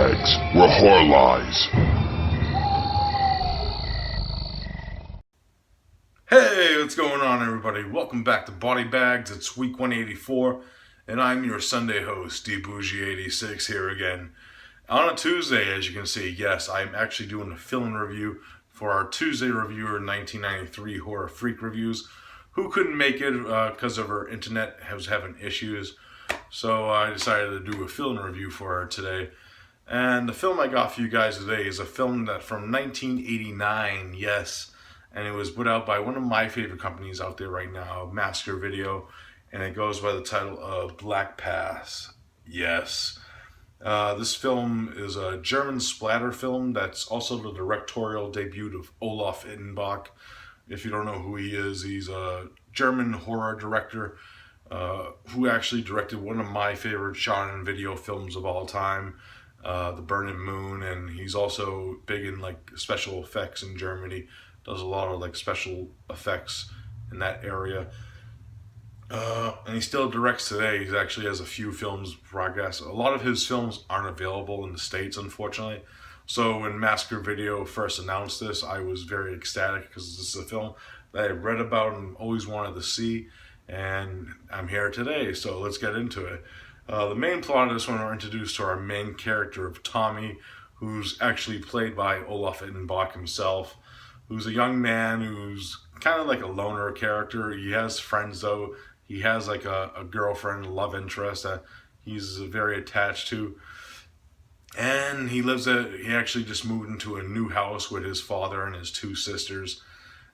BodyBags, where horror lies. Hey, what's going on, everybody? Welcome back to BodyBags. It's week 184, and I'm your Sunday host, Bourgie86, here again. On a Tuesday, as you can see, yes, I'm actually doing a film review for our Tuesday reviewer 1993 Horror Freak Reviews, who couldn't make it because of her internet was having issues. So I decided to do a film review for her today. And the film I got for you guys today is a film that from 1989, yes, and it was put out by one of my favorite companies out there right now, Massacre Video, and it goes by the title of Black Pass. Yes. This film is a German splatter film that's also the directorial debut of Olaf Ittenbach. If you don't know who he is, he's a German horror director who actually directed one of my favorite shot and video films of all time, The Burning Moon, and he's also big in like special effects in Germany. Does a lot of like special effects in that area. And he still directs today. He actually has a few films progress. A lot of his films aren't available in the States, unfortunately. So when Massacre Video first announced this, I was very ecstatic because this is a film that I read about and always wanted to see. And I'm here today, so let's get into it. The main plot of this one, we're introduced to our main character of Tommy, who's actually played by Olaf Ittenbach himself, who's a young man who's kind of like a loner character. He has friends though. He has like a girlfriend, a love interest that he's very attached to. And he actually just moved into a new house with his father and his two sisters.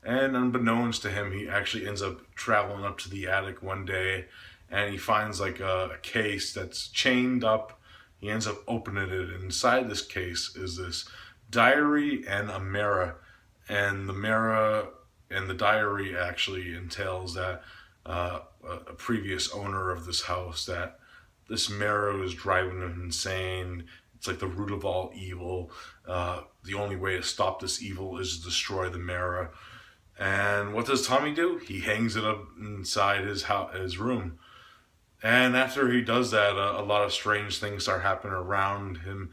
And unbeknownst to him, he actually ends up traveling up to the attic one day and he finds like a case that's chained up. He ends up opening it. Inside this case is this diary and a mirror. And the mirror and the diary actually entails that a previous owner of this house, that this mirror is driving him insane. It's like the root of all evil. The only way to stop this evil is to destroy the mirror. And what does Tommy do? He hangs it up inside his room. And after he does that, a lot of strange things start happening around him.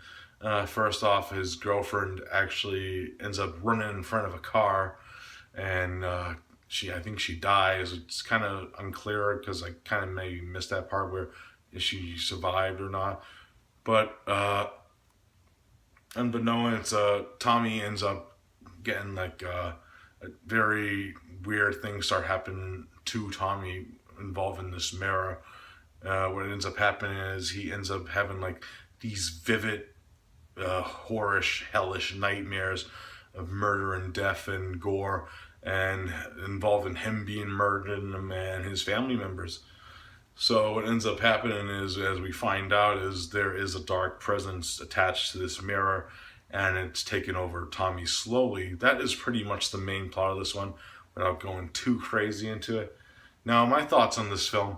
First off, his girlfriend actually ends up running in front of a car, and I think she dies. It's kind of unclear because I kind of maybe missed that part where if she survived or not. But unbeknownst, Tommy ends up getting like very weird things start happening to Tommy involving this mirror. What ends up happening is he ends up having like these vivid, horish, hellish nightmares of murder and death and gore, and involving him being murdered and his family members. So what ends up happening is, as we find out, is there is a dark presence attached to this mirror, and it's taken over Tommy slowly. That is pretty much the main plot of this one, without going too crazy into it. Now, my thoughts on this film.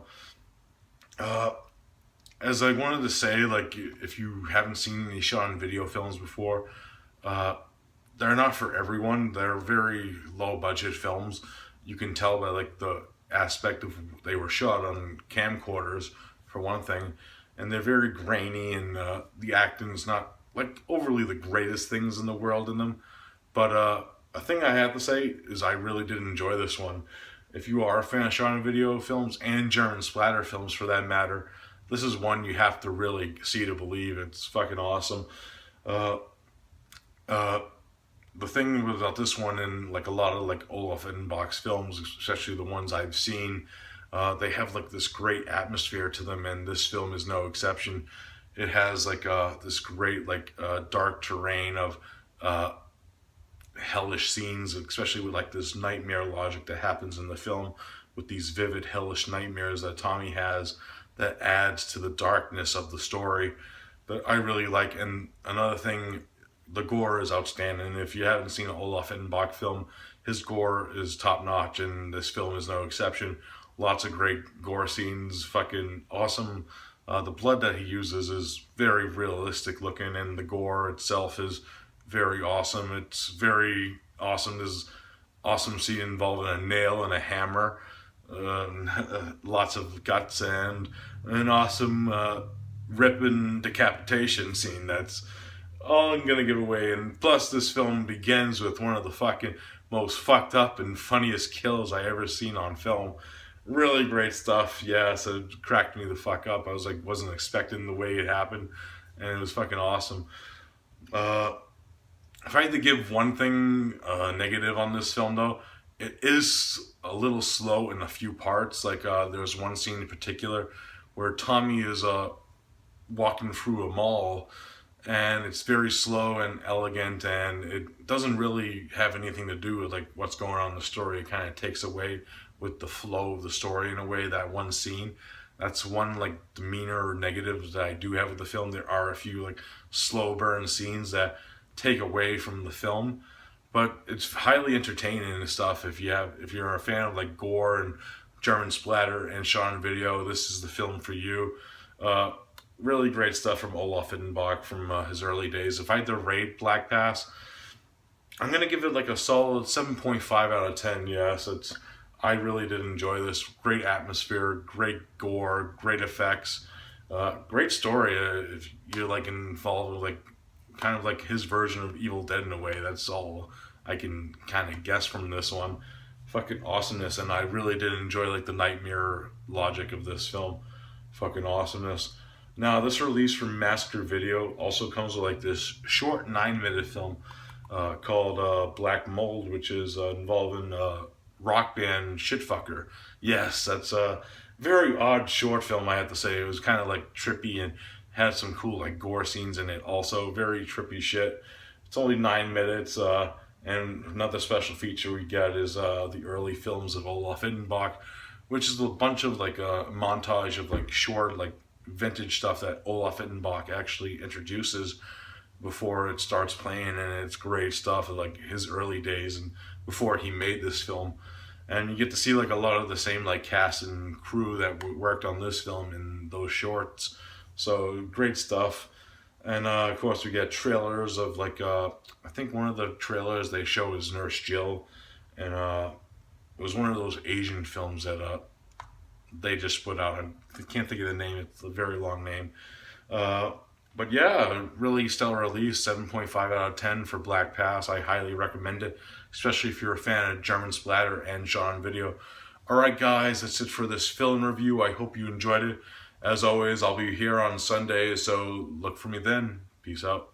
As I wanted to say, like, if you haven't seen any shot and video films before, they're not for everyone. They're very low budget films. You can tell by like the aspect of they were shot on camcorders, for one thing, and they're very grainy, and the acting is not like overly the greatest things in the world in them. But a thing I have to say is I really did enjoy this one. If you are a fan of shot and video films and German splatter films for that matter, this is one you have to really see to believe. It's fucking awesome. The thing about this one, and like a lot of like Olaf Ittenbach's films, especially the ones I've seen, they have like this great atmosphere to them, and this film is no exception. It has like this great like dark terrain of hellish scenes, especially with like this nightmare logic that happens in the film with these vivid hellish nightmares that Tommy has, that adds to the darkness of the story that I really like. And another thing, the gore is outstanding. If you haven't seen an Olaf Ittenbach film, his gore is top notch, and this film is no exception. Lots of great gore scenes, fucking awesome. The blood that he uses is very realistic looking, and the gore itself is very awesome. It's very awesome. There's awesome scene involving a nail and a hammer. Lots of guts and an awesome ripping decapitation scene that's all I'm gonna give away. And plus, this film begins with one of the fucking most fucked up and funniest kills I ever seen on film. Really great stuff. Yeah, so it cracked me the fuck up. I was like, wasn't expecting the way it happened, and it was fucking awesome. Uh, if I had to give one thing negative on this film, though, it is a little slow in a few parts. Like there's one scene in particular where Tommy is walking through a mall, and it's very slow and elegant, and it doesn't really have anything to do with like what's going on in the story. It kind of takes away with the flow of the story in a way. That one scene, that's one like demeanor or negatives that I do have with the film. There are a few like slow burn scenes that take away from the film, but it's highly entertaining and stuff. If you're a fan of like gore and German splatter and shot on video, this is the film for you. Really great stuff from Olaf Ittenbach from his early days. If I had to rate Black Pass, I'm gonna give it like a solid 7.5 out of 10. Yes, I really did enjoy this. Great atmosphere, great gore, great effects, great story. If you're like involved with like kind of like his version of Evil Dead in a way, that's all I can kind of guess from this one. Fucking awesomeness, and I really did enjoy like the nightmare logic of this film. Fucking awesomeness. Now, this release from Massacre Video also comes with like this short 9-minute film called Black Mold, which is involving rock band Shitfucker. Yes, that's a very odd short film, I have to say. It was kind of like trippy and had some cool like gore scenes in it. Also, very trippy shit. It's only 9 minutes. And another special feature we get is the early films of Olaf Ittenbach, which is a bunch of like a montage of like short like vintage stuff that Olaf Ittenbach actually introduces before it starts playing, and it's great stuff of like his early days and before he made this film. And you get to see like a lot of the same like cast and crew that worked on this film in those shorts. So great stuff. And of course we get trailers of like I think one of the trailers they show is Nurse Jill, and it was one of those Asian films that they just put out. I can't think of the name. It's a very long name. But yeah, really stellar release. 7.5 out of 10 for Black Pass. I highly recommend it, especially if you're a fan of German splatter and shot on video. Alright guys, that's it for this film review. I hope you enjoyed it. As always, I'll be here on Sunday, so look for me then. Peace out.